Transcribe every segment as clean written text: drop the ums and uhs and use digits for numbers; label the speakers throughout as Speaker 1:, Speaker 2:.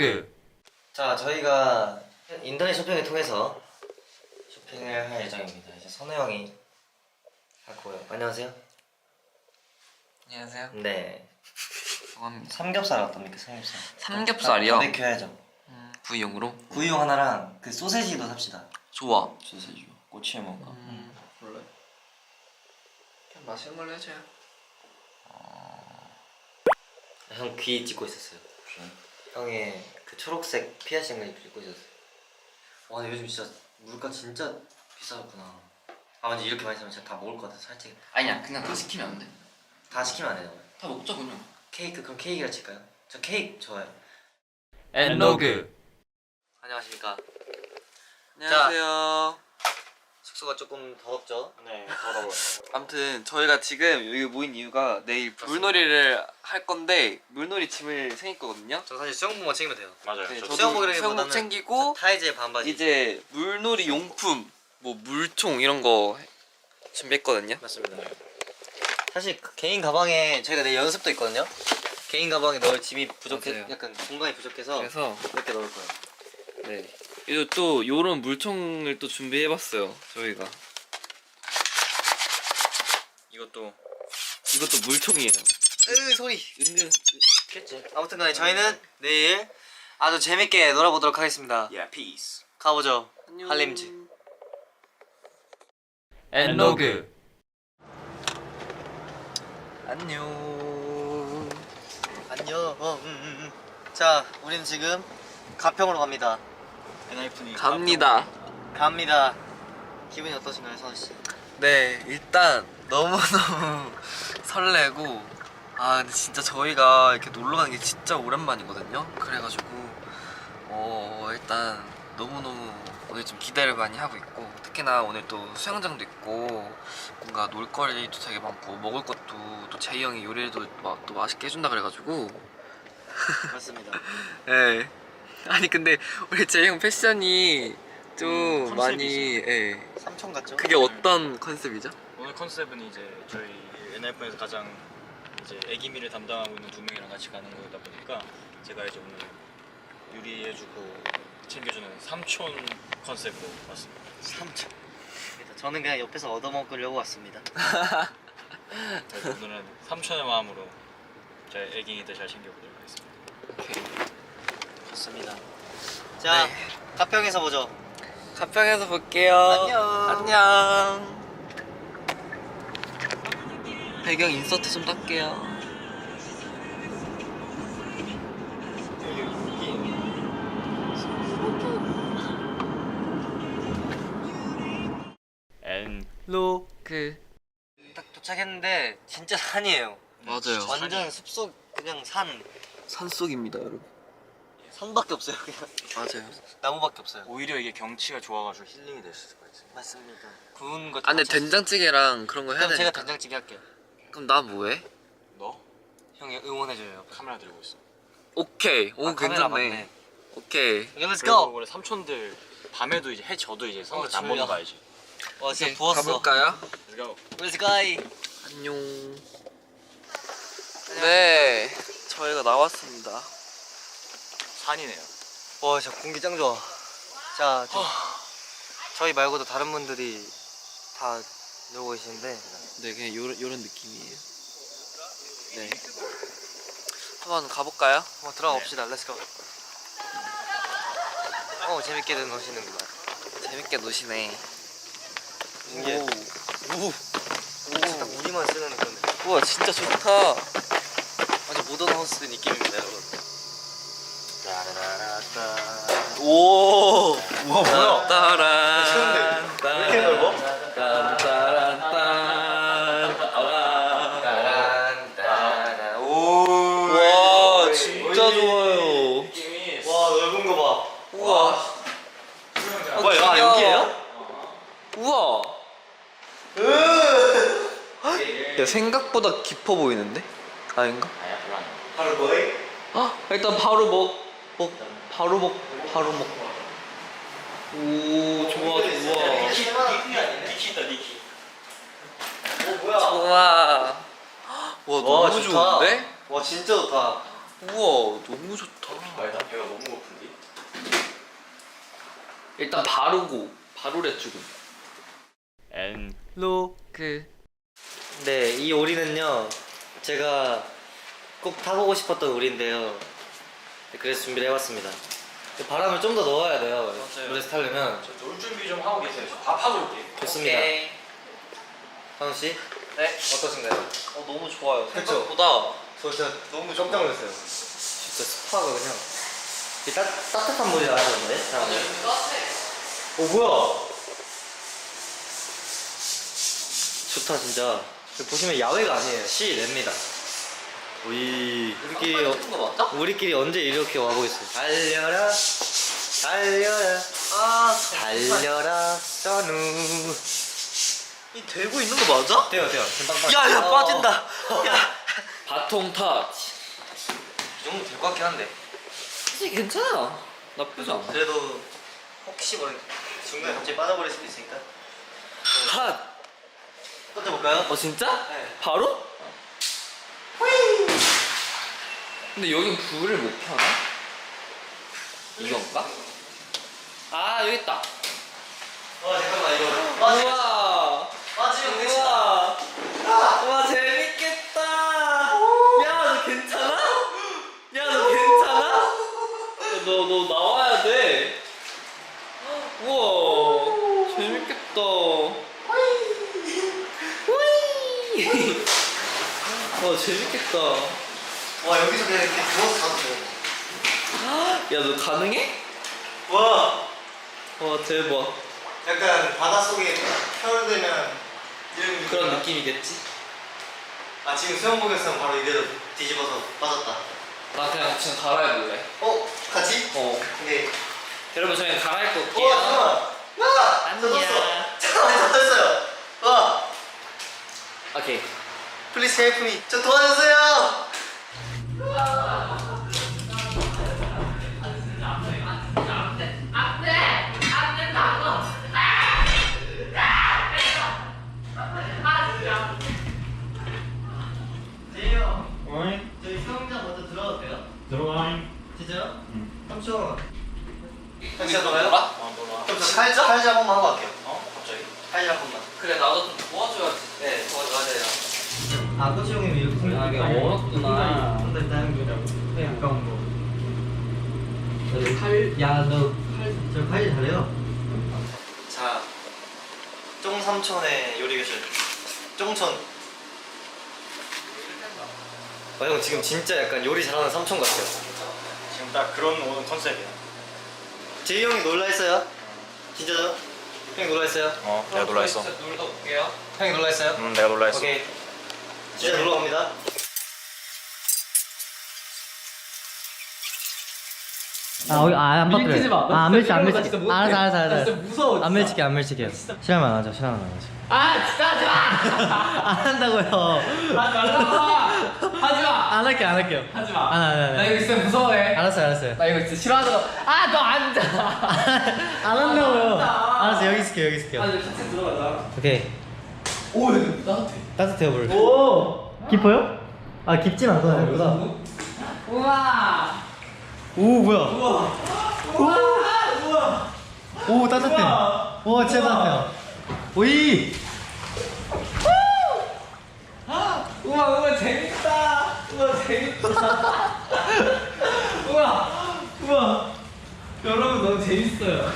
Speaker 1: 엔로그.
Speaker 2: 자, 저희가 인터넷 쇼핑을 통해서 쇼핑을 할 예정입니다. 이제 선우 형이 할 거예요. 안녕하세요.
Speaker 1: 안녕하세요.
Speaker 2: 네.
Speaker 1: 성함입니다.
Speaker 2: 삼겹살 어떻습니까? 삼겹살.
Speaker 1: 삼겹살이요?
Speaker 2: 바베큐 해야죠.
Speaker 1: 구이용으로?
Speaker 2: 구이용 하나랑 그 소세지도 삽시다.
Speaker 1: 좋아.
Speaker 2: 소세지. 꼬치에 먹을까?
Speaker 1: 몰라요. 그냥 맛있는 걸로 해줘요.
Speaker 2: 형 귀 찍고 있었어요. 형의 그 초록색 피아싱을 입고 있었어요. 와, 근데 요즘 진짜 물가 진짜 비싸졌구나. 아, 근데 이렇게 많이 사면 진짜 다 먹을 것 같아. 살짝
Speaker 1: 아니야, 그냥 다 시키면 안 돼.
Speaker 2: 다 시키면 안 돼요.
Speaker 1: 다 먹자 그냥.
Speaker 2: 케이크, 그럼 케이크를 칠까요? 저 케이크 좋아요.
Speaker 1: 엔로그.
Speaker 2: 안녕하십니까.
Speaker 1: 안녕하세요.
Speaker 2: 숙소가 조금 더럽죠? 네, 더러워요.
Speaker 1: 아무튼 저희가 지금 여기 모인 이유가 내일 물놀이를 할 건데 물놀이 짐을 챙길 거거든요.
Speaker 2: 저 사실 수영복만 챙기면 돼요.
Speaker 3: 맞아요.
Speaker 1: 네,
Speaker 3: 저도
Speaker 1: 저도 수영복 챙기고
Speaker 2: 타이즈에 반바지.
Speaker 1: 이제 물놀이 용품, 뭐 물총 이런 거 준비했거든요.
Speaker 2: 맞습니다. 사실 그 개인 가방에 저희가 내일 연습도 있거든요. 개인 가방에 넣을 짐이 부족해,
Speaker 1: 맞아요.
Speaker 2: 약간 공간이 부족해서
Speaker 1: 그래서
Speaker 2: 이렇게 넣을 거예요.
Speaker 1: 네. 그리고 또 요런 물총을 또 준비해봤어요. 저희가.
Speaker 3: 이것도
Speaker 1: 이것도 물총이에요.
Speaker 2: 소리.
Speaker 1: 은근
Speaker 2: 겠지. 아무튼간에 저희는 내일 아주 재밌게 놀아보도록 하겠습니다.
Speaker 3: 피스.
Speaker 2: 가보죠.
Speaker 1: 안녕.
Speaker 2: 한림즈.
Speaker 1: 엔로그. 안녕.
Speaker 2: 안녕. 자, 우리는 지금 가평으로 갑니다.
Speaker 3: 엔하이픈이
Speaker 1: 갑니다.
Speaker 2: 갑니다. 기분이 어떠신가요, 선우 씨?
Speaker 1: 네, 일단 너무너무 설레고, 아 근데 진짜 저희가 이렇게 놀러 가는 게 진짜 오랜만이거든요. 그래가지고 일단 너무너무 오늘 좀 기대를 많이 하고 있고, 특히나 오늘 또 수영장도 있고 뭔가 놀거리도 되게 많고 먹을 것도 또 제이 형이 요리도 막 또 맛있게 해준다 그래가지고.
Speaker 2: 맞습니다.
Speaker 1: 네. 아니 근데 우리 제이 형 패션이 좀 많이, 예.
Speaker 2: 삼촌 같죠?
Speaker 1: 그게 어떤 컨셉이죠?
Speaker 3: 오늘 컨셉은 이제 저희 엔하이픈에서 가장 이제 애기미를 담당하고 있는 두 명이랑 같이 가는 거다 보니까 제가 이제 오늘 요리해주고 챙겨주는 삼촌 컨셉으로 왔습니다.
Speaker 2: 삼촌. 저는 그냥 옆에서 얻어먹으려고 왔습니다.
Speaker 3: 그래서 오늘은 삼촌의 마음으로 저희 애기이들 잘 챙겨보도록 하겠습니다.
Speaker 1: 오케이.
Speaker 2: 좋습니다. 자,
Speaker 1: 네.
Speaker 2: 가평에서 보죠.
Speaker 1: 가평에서 볼게요.
Speaker 2: 안녕.
Speaker 1: 안녕. 배경 인서트 좀 딸게요. 엔로그.
Speaker 2: 딱 도착했는데 진짜 산이에요.
Speaker 1: 맞아요.
Speaker 2: 완전 숲속 그냥 산.
Speaker 1: 산속입니다, 여러분.
Speaker 2: 산밖에 없어요. 그냥
Speaker 1: 맞아요.
Speaker 2: 나무밖에 없어요.
Speaker 3: 오히려 이게 경치가 좋아가지고 힐링이 될 수가 있어요.
Speaker 2: 맞습니다. 구운 거.
Speaker 1: 아, 근데 된장찌개랑 그런 거 해야
Speaker 2: 그럼
Speaker 1: 되니까.
Speaker 2: 제가 된장찌개 할게요.
Speaker 1: 그럼 나 뭐해?
Speaker 3: 너
Speaker 2: 형이 응원해줘요.
Speaker 3: 카메라 들고 있어.
Speaker 1: 오케이. 오,
Speaker 2: 카메라
Speaker 1: 괜찮네.
Speaker 2: 맞네.
Speaker 1: 오케이.
Speaker 2: 오케이, let's
Speaker 3: 그리고
Speaker 2: go.
Speaker 3: 원래 삼촌들 밤에도 이제 해 져도 이제 선글라스 안
Speaker 2: 졸려.
Speaker 3: 벗고 가야지.
Speaker 2: 와, 진짜
Speaker 1: 오케이,
Speaker 2: 부었어.
Speaker 1: 가볼까요?
Speaker 3: Let's go.
Speaker 2: Let's go.
Speaker 1: 안녕. 네, 저희가 나왔습니다.
Speaker 3: 산이네요.
Speaker 2: 와, 진짜 공기 짱 좋아. 자, 저희 말고도 다른 분들이 다 놀고 계시는데.
Speaker 1: 네, 그냥 요런 느낌이에요. 네. 한번 가볼까요?
Speaker 2: 한번 들어가 봅시다. Let's go. 재밌게들 노시는구만.
Speaker 1: 재밌게 노시네.
Speaker 2: 이게
Speaker 1: 오.
Speaker 2: 딱 우리만 쓰는 그런 느낌.
Speaker 1: 우와, 진짜 좋다.
Speaker 2: 아주 모던 하우스 느낌입니다, 여러분. 따라라라따.
Speaker 1: 오.
Speaker 2: 우와, 뭐야?
Speaker 1: 따란.
Speaker 2: 추운데 왜 이렇게 넓어?
Speaker 1: 따란 따란
Speaker 2: 따란따란.
Speaker 1: 와, 진짜 좋아요.
Speaker 2: 와, 넓은 거 봐.
Speaker 1: 우와.
Speaker 2: 뭐야, 아, 여기예요?
Speaker 1: 우와. 야, 생각보다 깊어 보이는데? 아닌가?
Speaker 2: 바로 뭐해?
Speaker 1: 아, 일단 바로 바로 먹. 오, 좋아.
Speaker 2: 니키 있다, 니키. 오, 뭐야?
Speaker 1: 좋아. 와, 너무
Speaker 2: 좋다.
Speaker 1: 좋은데?
Speaker 2: 와, 진짜 좋다.
Speaker 1: 우와 너무 좋다.
Speaker 3: 아니다 배가 너무 고픈데.
Speaker 1: 일단 바르고 바로 렛주고. 로그.
Speaker 2: 네, 이 오리는요 제가 꼭 타보고 싶었던 오리인데요. 네, 그래서 준비를 해봤습니다. 바람을 좀 더 넣어야 돼요.
Speaker 3: 맞아요.
Speaker 2: 물에서 타려면.
Speaker 3: 저놀 준비 좀 하고 계세요. 저 밥 하고 올게요.
Speaker 2: 좋습니다.
Speaker 1: 오케이.
Speaker 2: 한우 씨
Speaker 1: 네.
Speaker 2: 어떠신가요?
Speaker 1: 너무 좋아요.
Speaker 2: 그쵸?
Speaker 1: 생각보다
Speaker 2: 저 진짜
Speaker 1: 너무
Speaker 2: 깜짝 놀랐어요. 진짜 스파가 그냥 이 따뜻한 물이 나왔는데. 오 뭐야? 좋다 진짜. 여기 보시면 야외가 아니에요. 실내입니다. 우리끼리
Speaker 1: 거 맞다?
Speaker 2: 우리끼리 언제 이렇게 와보겠어요? 달려라 달려라 달려라 선우.
Speaker 1: 이 되고 있는 거 맞아?
Speaker 2: 돼요 지금 빵빵.
Speaker 1: 야야 빠진다. 야.
Speaker 2: 바통 터치. 이 정도 될 것 같긴 한데.
Speaker 1: 사실 괜찮아. 나쁘지 않아.
Speaker 2: 그래도 혹시 모르 중간에 갑자기 빠져버릴 수도 있으니까.
Speaker 1: 핫.
Speaker 2: 던져볼까요?
Speaker 1: 진짜?
Speaker 2: 네.
Speaker 1: 바로? 근데 여긴 불을 못 켜나? 이건가? 아 여기 있다.
Speaker 2: 잠깐만 이거
Speaker 1: 우와.
Speaker 2: 빠지면 끝이다.
Speaker 1: 우와. 우와 재밌겠다. 야 너 괜찮아? 야 너 괜찮아? 너 나와야 돼. 우와 재밌겠다. 와 재밌겠다.
Speaker 2: 와 여기서 그냥 이렇게 누워서 가도 돼.
Speaker 1: 야 너 가능해?
Speaker 2: 와
Speaker 1: 와 대박.
Speaker 2: 약간 바닷속에 펴되면 이런
Speaker 1: 그런 느낌이겠지?
Speaker 2: 아 지금 수영복에서 바로 이대로 뒤집어서 빠졌다.
Speaker 1: 나 그냥 지금 갈아입을래.
Speaker 2: 같이? 오케이.
Speaker 1: 여러분 저희 갈아입고 올게요.
Speaker 2: 잠깐만.
Speaker 1: 안녕.
Speaker 2: 잠깐만 젖었어요. 와
Speaker 1: 오케이.
Speaker 2: 플리즈 헬프 미. 저 도와주세요. 제이요.
Speaker 3: 어잉?
Speaker 2: 저희 수영장 먼저 들어가도 돼요?
Speaker 3: 들어와잉.
Speaker 2: 진짜요?
Speaker 3: 응.
Speaker 2: 3초. 진짜 들어가요?
Speaker 3: 놀아?
Speaker 2: 그럼 저 칼질 한 번만 하고 갈게요.
Speaker 3: 갑자기?
Speaker 2: 칼질 한 번만.
Speaker 1: 그래 나도 좀 도와줘야지.
Speaker 2: 네, 맞아요. 아, 코치 형님 이렇게
Speaker 1: 아, 이게 어렵구나.
Speaker 2: 한달 따는 거라고. 네, 가까운 거. 저 칼질 잘해요. 자, 쫑삼촌의 요리 교실. 쫑촌. 형 지금 진짜 약간 요리 잘하는 삼촌 같아요.
Speaker 3: 지금 딱 그런 오늘 컨셉이야.
Speaker 2: 제이 형이 놀라 했어요? 진짜죠? 형이 놀라 했어요?
Speaker 3: 내가 놀라 했어.
Speaker 1: 진짜 놀다 올게요.
Speaker 2: 형이 놀라 했어요?
Speaker 3: 내가 놀라 했어.
Speaker 2: 오케이. 진짜 놀러 갑니다.
Speaker 4: 안 빠뜨려.
Speaker 1: 밀치지 마.
Speaker 4: 안 밀치, 안
Speaker 1: 나
Speaker 4: 밀치.
Speaker 1: 진짜 못해.
Speaker 4: 알았어.
Speaker 1: 나 진짜 무서워,
Speaker 4: 안
Speaker 1: 진짜.
Speaker 4: 밀칠게요. 실험만 안 하죠. 실험만 안 하죠.
Speaker 1: 아 진짜 하지 마.
Speaker 4: 안 한다고요.
Speaker 1: 하지 말라고. 하지 마.
Speaker 4: 안 할게요.
Speaker 1: 하지 마.
Speaker 4: 안.
Speaker 1: 이거 진짜 무서워해.
Speaker 4: 알았어요.
Speaker 1: 나 이거 진짜 싫어하잖아. 아너 앉아.
Speaker 4: 안 한다고요.
Speaker 1: 아,
Speaker 4: 알았어. 여기 있을게요.
Speaker 1: 이제 같이 들어가자.
Speaker 4: 오케이.
Speaker 1: 오 이거 따뜻해.
Speaker 4: 따뜻해요, 물.
Speaker 1: 오.
Speaker 4: 깊어요? 아, 깊진 않구나.
Speaker 1: 우와.
Speaker 4: 오, 뭐야.
Speaker 1: 우와. 우와.
Speaker 4: 오, 따뜻해.
Speaker 1: 우와.
Speaker 4: 오, 진짜 따뜻해요. 오이.
Speaker 1: 우와 재밌다. 우와 재밌다. 우와. 여러분 너무 재밌어요.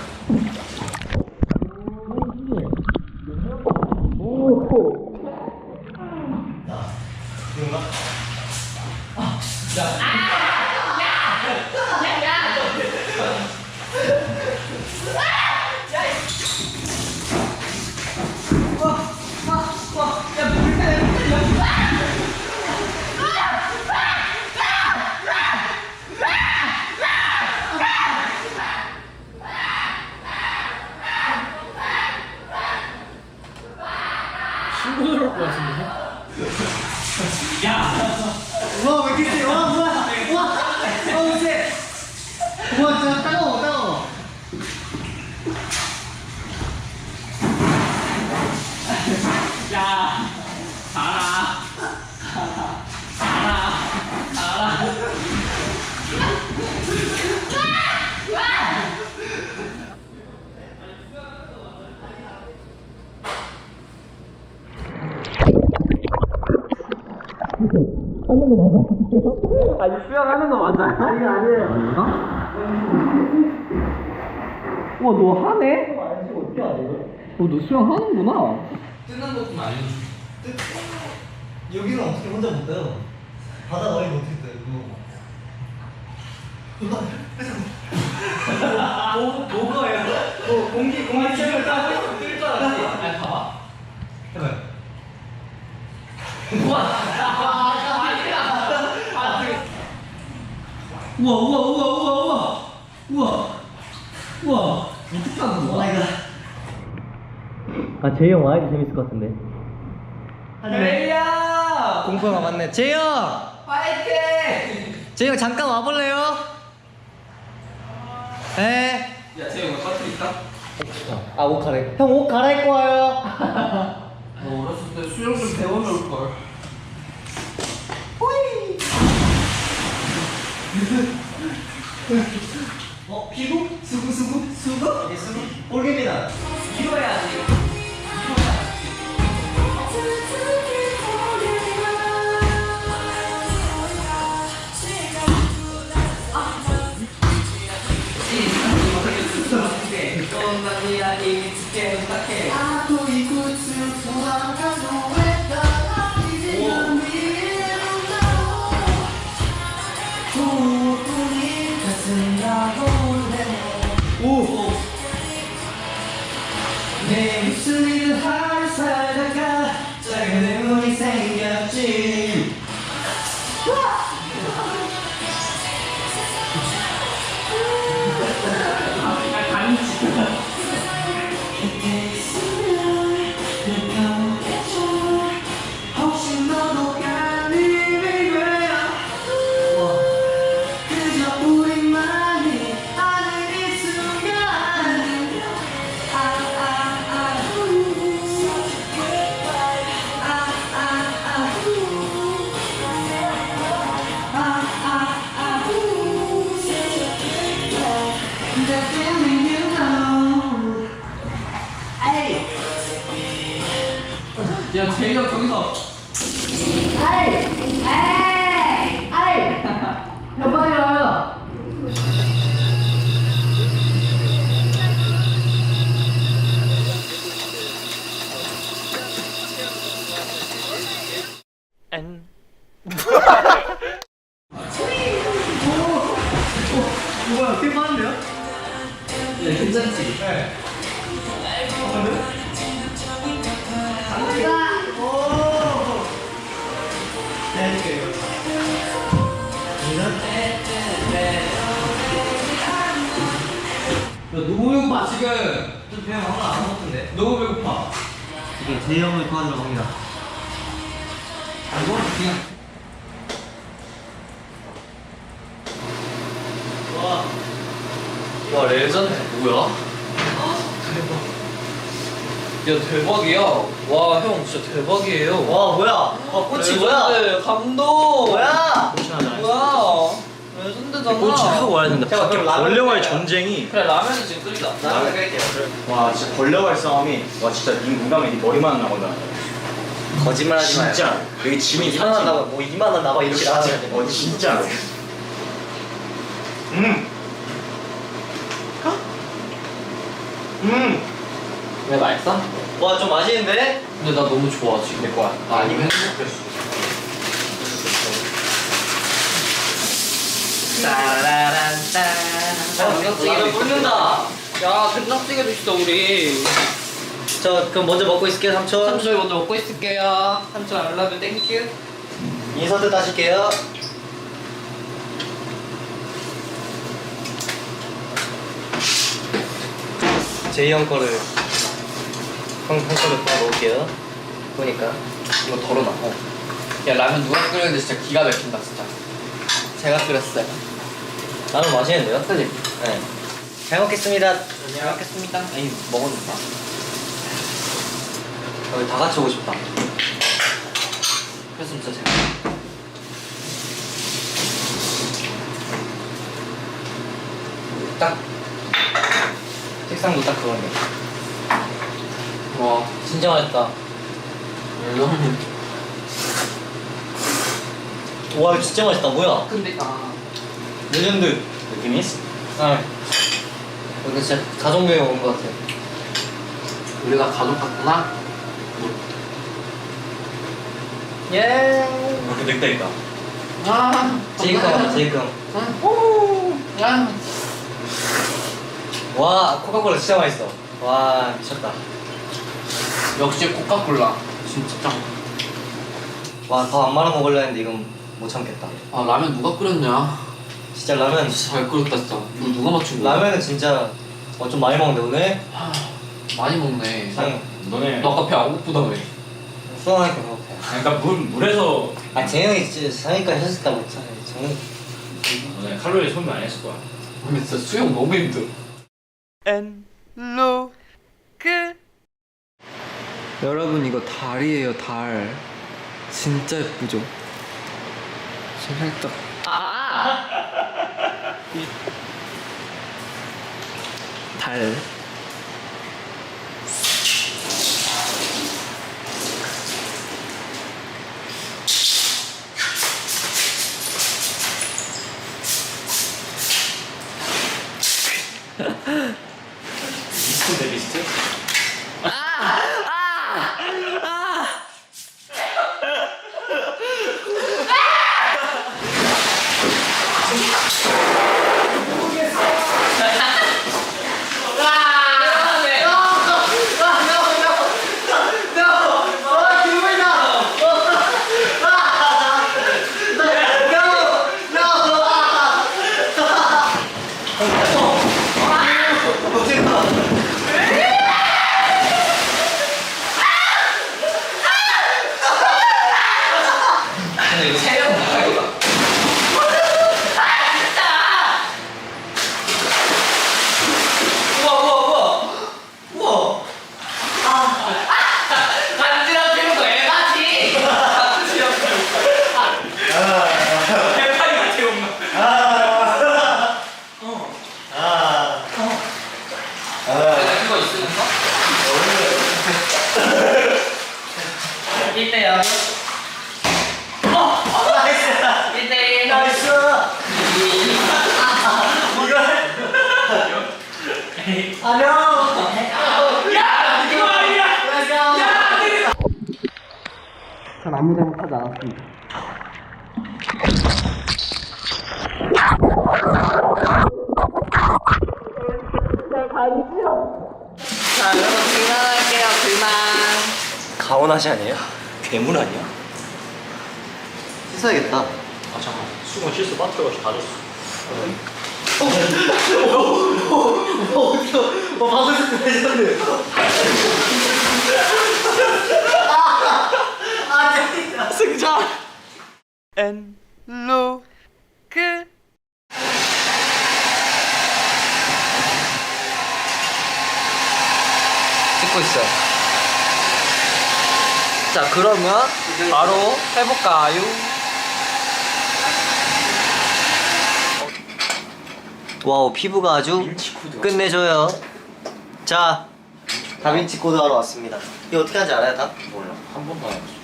Speaker 4: 와, 왜 이렇게 세? 와, 뭐야. 와, 세. 우와, 진짜 따가워.
Speaker 1: 수영하는 거 맞아요? 아니 아니에요. 아닌가? 너 하네?
Speaker 4: 어떻게 하냐 이거?
Speaker 1: 너 수영하는구나.
Speaker 4: 뜨는 것 좀 알려줘. 여기는 어떻게 혼자 못 떠요? 바다 나오면 어떻게 떠요? 뭐가요? 공기 체험을 따고 뜰줄 알았지? 아니 봐봐. 해봐요. 우와 어떻게 하는 거야?
Speaker 2: 아, 제이 형 와야지 재밌을 것 같은데.
Speaker 4: 제이야!
Speaker 2: 공포가 맞네. 제이 형!
Speaker 4: 파이팅!
Speaker 2: 제이 형 잠깐 와볼래요? 네.
Speaker 1: 야, 재영 너 빠뜨릴까?
Speaker 2: 아, 옷 갈아입. 형 옷 갈아입고 와요.
Speaker 1: 너 어렸을 때 수영 좀 배워놓을 걸.
Speaker 4: 피구? 수구? 이게 수구? 볼개미다. 이거야지. 내 목소리를 하루 살다가 작은 의문이 생겼지. 혹시 너도 가는 거야? 그저 우리만이 아는 이 순간.
Speaker 1: 야, 재영 형 저기서.
Speaker 4: 뭐야, 꽤 많은데요?
Speaker 1: 야, 괜찮지?
Speaker 4: 네.
Speaker 1: 너 너무 배고파 지금.
Speaker 4: 좀 배양 하나 안 먹던데.
Speaker 1: 너무 배고파.
Speaker 4: 이게 제 형을 도와주러 갑니다.
Speaker 1: 이거 그냥. 와 레전드 뭐야? 야 대박이야. 와 형 진짜 대박이에요.
Speaker 2: 와, 뭐야? 꽃이 뭐야?
Speaker 1: 레전드, 감동.
Speaker 2: 뭐야?
Speaker 1: 뭐야? 레전드잖아.
Speaker 3: 꽃이 하고 와야 된다.
Speaker 2: 제가
Speaker 3: 밖에
Speaker 2: 그럼 라면
Speaker 3: 벌레와의
Speaker 2: 끓여요.
Speaker 3: 전쟁이.
Speaker 1: 그래 라면은 지금 끓이자.
Speaker 2: 나는 끓일게요.
Speaker 3: 와 진짜 벌레와의 싸움이. 와 진짜 네 무감에 네 머리만 나거든.
Speaker 2: 거짓말 하지 마요.
Speaker 3: 진짜. 여기 짐이
Speaker 2: 2만 원 나가, 뭐 2만 원 나가 이렇게 나가야 돼.
Speaker 3: 진짜.
Speaker 1: 왜 맛있어?
Speaker 2: 와, 좀 맛있는데?
Speaker 1: 근데 나 너무 좋아 지금. 내 거야. 나 아니면 행복했어.
Speaker 2: 야, 된장찌개를 끓는다.
Speaker 1: 야 된장찌개도 있어 우리.
Speaker 2: 저 그럼 먼저 먹고 있을게요, 삼촌.
Speaker 1: 삼촌 저희 먼저 먹고 있을게요. 삼촌 I love you, thank you.
Speaker 2: 인서트 따실게요. 제이 형 거를 형 거를 다 먹을게요. 보니까.
Speaker 1: 이거 덜어놔. 야 라면 누가 끓였는데 진짜 기가 막힌다 진짜. 제가 끓였어요.
Speaker 2: 나는 맛있는데요?
Speaker 1: 선생님.
Speaker 2: 네. 잘 먹겠습니다.
Speaker 1: 잘 먹겠습니다. 아니 먹었나?
Speaker 2: 우리 다 같이 오고 싶다.
Speaker 1: 그래서 진짜 제가.
Speaker 2: 딱 색상도 딱 그거네.
Speaker 1: 와
Speaker 2: 진짜 맛있다.
Speaker 1: 너무.
Speaker 2: 와 진짜 맛있다. 뭐야?
Speaker 1: 근데
Speaker 2: 레전드.
Speaker 3: 느낌이 있어?
Speaker 2: 아. 이거 진짜 가족여행 온 것 같아.
Speaker 1: 우리가 가족 같구나.
Speaker 2: 예.
Speaker 3: 그 늑대 있다.
Speaker 2: 제이크. 와 코카콜라 진짜 맛있어. 와 미쳤다.
Speaker 1: 역시 코카콜라 진짜 짱.
Speaker 2: 와 더 안 말아 먹으려 했는데 이건 못 참겠다.
Speaker 1: 아 라면 누가 끓였냐?
Speaker 2: 진짜 라면.
Speaker 1: 잘 끓였다 진짜. 이거 누가 맞춘 거야?
Speaker 2: 라면은 진짜 좀 많이 먹는데 오늘.
Speaker 1: 많이 먹네.
Speaker 2: 상
Speaker 3: 너네.
Speaker 1: 너 아까 배 안 고프다며.
Speaker 2: 수원하니까 그렇대.
Speaker 3: 그러니까 물에서
Speaker 2: 아 재영이 진짜 상위까지 하셨다고 했잖아요. 정이.
Speaker 3: 너네 칼로리 소비 많이 했을 거야.
Speaker 1: 근데 진짜 수영 너무 힘들어. 여러분 이거 달이에요 달. 진짜 예쁘죠? 저 살짝 달.
Speaker 3: 리스트인데 리스트?
Speaker 1: 전 아무 잘못하지 않았습니다. 자 여러분 그만할게요 그만.
Speaker 2: 가오나시 아니에요?
Speaker 3: 괴물 아니야?
Speaker 2: 씻어야겠다.
Speaker 3: 아 잠깐. 수건 실수 빠뜨려가지고 다 줬어.
Speaker 2: 방금 레전드.
Speaker 1: 승자. 찍고 있어요. 자 그러면 바로 해볼까요?
Speaker 2: 와우 피부가 아주
Speaker 3: 민치 코드.
Speaker 2: 끝내줘요. 자 다빈치 코드 하러 왔습니다. 이거 어떻게 하는지 알아요 다?
Speaker 3: 몰라. 한 번도 안 해봤어.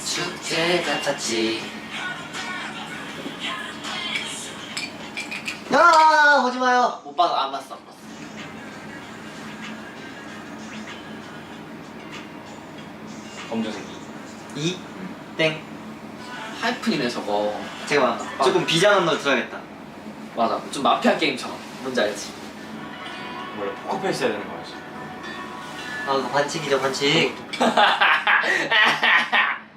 Speaker 1: 축제 같았지.
Speaker 2: 야 오지 마요.
Speaker 1: 못 봤어 안 봤어.
Speaker 3: 검정색이.
Speaker 2: 2 땡.
Speaker 1: 하이픈이네 저거.
Speaker 2: 잠깐만 조금 비장한 걸 들어야겠다.
Speaker 1: 맞아 좀 마피아 게임처럼. 뭔지 알지?
Speaker 3: 원래 포커페이스 해야 되는 거야지.
Speaker 2: 아 그거 반칙이죠 반칙.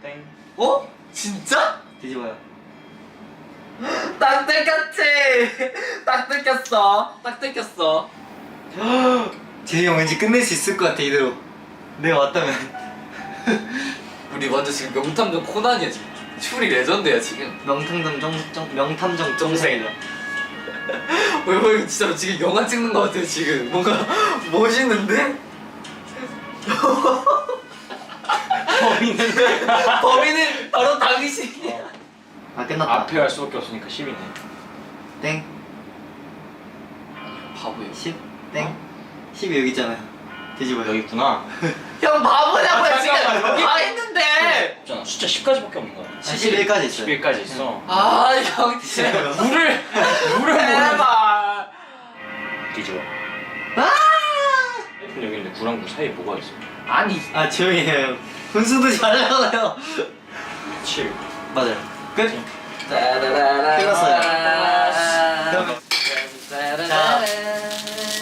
Speaker 3: 땡.
Speaker 1: 어? 진짜?
Speaker 2: 뒤집어요.
Speaker 1: 딱 들켰지. 딱 들켰어. 딱 들켰어.
Speaker 2: 제이 형 왠지 끝낼 수 있을 것 같아 이대로. 내가 왔다면.
Speaker 1: 우리 완전 지금 명탐정 코난이야 지금. 추리 레전드야 지금.
Speaker 2: 명탐정 명탐정 정생이야.
Speaker 1: 왜 이거 진짜 지금 영화 찍는 것 같아 지금. 뭔가 멋있는데? 범인은 바로 당신이야.
Speaker 2: 아 끝났다.
Speaker 3: 앞에 할 수밖에 없으니까 10이네.
Speaker 2: 땡.
Speaker 1: 바보야.
Speaker 2: 10 땡. 10이 여기 있잖아요. 뒤집어요.
Speaker 3: 여기 있구나.
Speaker 1: 형 바보냐고요
Speaker 3: 아,
Speaker 1: 지금.
Speaker 3: 잠깐만.
Speaker 1: 다 했는데. 돼.
Speaker 3: 없잖아. 숫자 10까지밖에 없는 거야.
Speaker 2: 11까지 있어요.
Speaker 3: 11까지 있어.
Speaker 1: 아 형 진짜.
Speaker 3: 물을
Speaker 1: 제발.
Speaker 3: 뒤집어. 근데 여기 근데 9랑 9 사이에 뭐가 있어?
Speaker 1: 아니.
Speaker 2: 아 조용히 해요. 분수도 잘하고요.
Speaker 3: 7.
Speaker 2: 맞아요. 끝.
Speaker 1: 끝났어요.
Speaker 2: 자,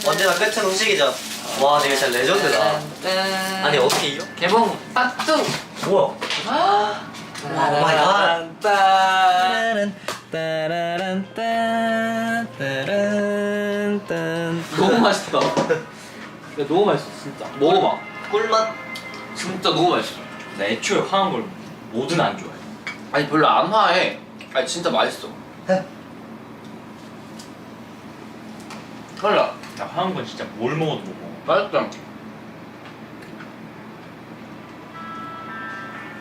Speaker 2: 언제나 끝은 음식이죠. 와, 되게 진짜 레전드다. 아니 어떻게 이겨?
Speaker 1: 개봉 빠뚜.
Speaker 2: 우와. 오 마이 갓.
Speaker 1: 너무 맛있다. 야 너무 맛있어 진짜. 먹어봐.
Speaker 2: 꿀맛.
Speaker 1: 진짜 너무 맛있어.
Speaker 3: 나 애초에 화한 걸 뭐든 안 좋아해.
Speaker 1: 아니 별로 안 화해. 아니 진짜 맛있어. 헐라.
Speaker 3: 나 화한 건 진짜 뭘 먹어도 못 먹어.
Speaker 1: 맛있다.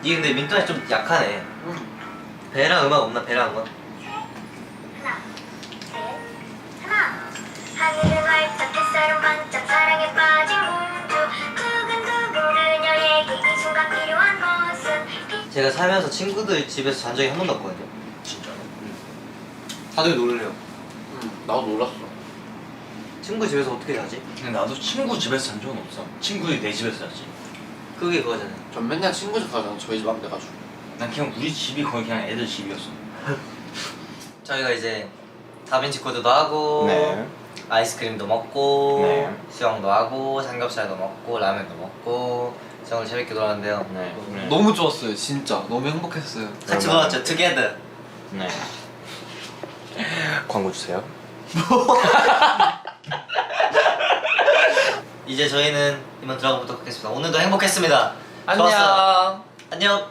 Speaker 2: 이 근데 민턴이 좀 약하네. 배랑 음악 없나? 배랑 음악?
Speaker 5: 하나, 셋, 하나. 하늘은 활짝 햇살은 반짝 사랑에 빠진 공주 두근두근 그녀에게 이 순간 필요한 것은
Speaker 2: 제가 살면서 친구들 집에서 잔 적이 한 번도 없거든요.
Speaker 3: 진짜로?
Speaker 2: 다들 놀래요.
Speaker 1: 나도 놀랐어.
Speaker 2: 친구 집에서 어떻게 자지?
Speaker 3: 근데 나도 친구 집에서 잔 적은 없어. 친구들이 내 집에서 잤지.
Speaker 2: 그게 그거잖아요.
Speaker 1: 전 맨날 친구 집 가잖아. 저희 집 안 돼가지고.
Speaker 3: 난 그냥 우리 집이 거의 그냥 애들 집이었어.
Speaker 2: 저희가 이제 다빈치 코드도 하고
Speaker 3: 네.
Speaker 2: 아이스크림도 먹고
Speaker 3: 네.
Speaker 2: 수영도 하고 삼겹살도 먹고 라면도 먹고 정말 재밌게 놀았는데요.
Speaker 3: 네.
Speaker 1: 너무 좋았어요. 진짜 너무 행복했어요.
Speaker 2: 같이 놀았죠. together.
Speaker 3: 네. 광고 주세요.
Speaker 2: 이제 저희는 이만 들어가보도록 하겠습니다. 오늘도 행복했습니다.
Speaker 1: 안녕.
Speaker 2: 좋았어요. 안녕.